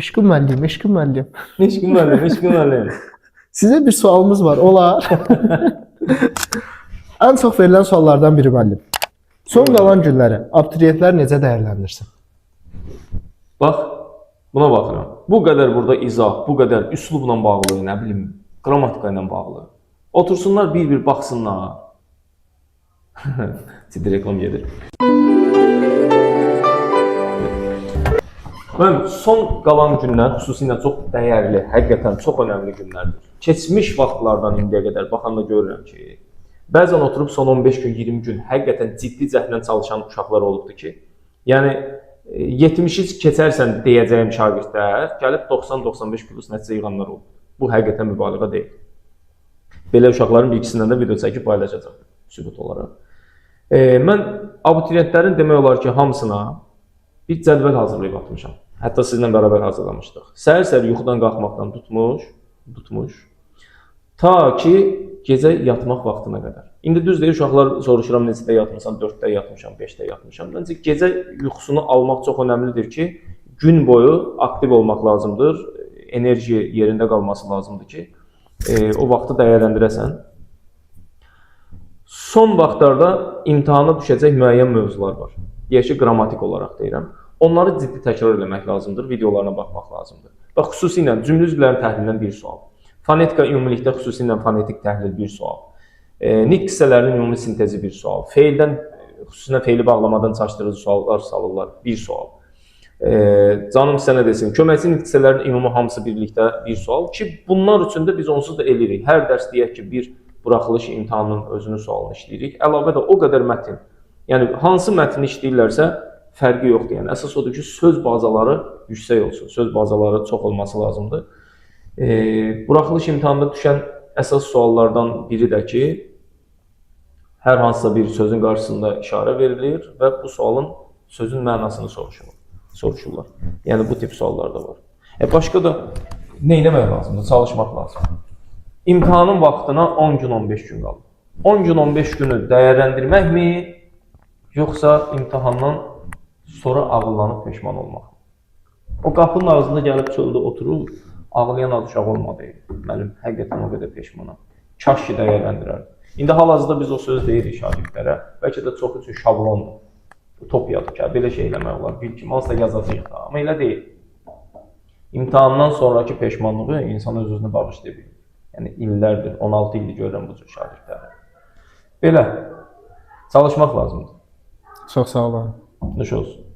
Eşqim müəllim, eşqim müəllim. Eşqim müəllim, eşqim müəllim. Sizə bir sualımız var, olar. Ən çox verilən suallardan biri müəllim. Son qalan günləri abituriyentlər necə dəyərləndirsin? Bax, buna baxıram. Bu qədər burada izah, bu qədər üslubla bağlı, nə bilim, qrammatika ilə bağlı. Otursunlar bir-bir baxsınlar. Ciddi reklam gedir. Mən son qalan günlər xüsusilə çox dəyərli, həqiqətən çox önəmli günlərdir. Keçmiş vaxtlardan indiyə qədər baxanda görürəm ki, bəzən oturub son 15 gün, 20 gün həqiqətən ciddi cəhdlə çalışan uşaqlar olubdur ki, yəni 70-i keçərsən deyəcəyim şagirdlər, gəlib 90-95 plus nəticə yığanlar olub. Bu həqiqətən mübaliğə deyil. Belə uşaqların bir ikisindən də video çəkib paylaşacağım sübut olaraq. Mən abituriyentlərin demək olar ki, hamısına bir cədvəl hazırlayıb atmışam. Hətta sizinlə bərabər hazırlamışdıq. Səhər-səhər yuxudan qalxmaqdan tutmuş, ta ki, gecə yatmaq vaxtına qədər. İndi düz deyir, uşaqlar soruşuram, neçədə yatmışam, 4-də yatmışam, 5-də yatmışam. Məncə, gecə yuxusunu almaq çox önəmlidir ki, gün boyu aktiv olmaq lazımdır, enerji yerində qalması lazımdır ki, o vaxtı dəyərləndirəsən. Son vaxtlarda imtahana düşəcək müəyyən mövzular var. Deyək ki, qrammatik olaraq deyirəm. Onları ciddi təkrar eləmək lazımdır, videolarına baxmaq lazımdır. Bax, xüsusilə cümlə üzvlərinin təhlilindən bir sual. Fonetika ümumilikdə xüsusilə fonetik təhlil bir sual. Nitq hissələrinin ümumi sintezi bir sual. Feildən, xüsusilə feili bağlamadan çaşdırıcı suallar salırlar, bir sual. Canım sənə desin, köməkçi nitq hissələrinin ümumi hamısı birlikdə bir sual ki, bunlar üçün də biz onsuz da eləyirik. Hər dərs deyək ki, bir buraxılış imtahanının özünün sualını işləyirik. Əlavə də o qədər mətin. Yəni, hansı mətni işləyirlərsə, fərqi yoxdur. Yəni, əsas odur ki, söz bazaları yüksək olsun, söz bazaları çox olması lazımdır. Buraxılış imtahanında düşən əsas suallardan biri də ki, hər hansısa bir sözün qarşısında işarə verilir və bu sualın sözün mənasını soruşurlar. Yəni, bu tip suallar da var. Başqa da nə etmək lazımdır? Çalışmaq lazımdır. İmtahanın vaxtına 10 gün, 15 gün qalır. 10 gün, 15 günü dəyərləndirməkmi, yoxsa imtahandan sonra ağıllanıb peşman olmaq? O qapının ağzında gəlib çöldə oturur, ağlayan az uşaq olmadı. Mənim həqiqətən o qədər peşmanam. Kaş ki dəyərləndirərdim. İndi hal-hazırda biz o söz deyirik şagirdlərə, bəlkə də çox üçün şablondur. Utopiyadır ki, belə şey eləmək olar, bil ki, hansısa yazacaq da, amma elə deyil. İmtahandan sonraki peşmanlığı insan öz-özünü bağışlayır. Yəni illərdir, 16 ildir görürəm bu cür şagirdləri. Belə, çalışmaq lazımdır. Çox sağ olun. Nuş olsun.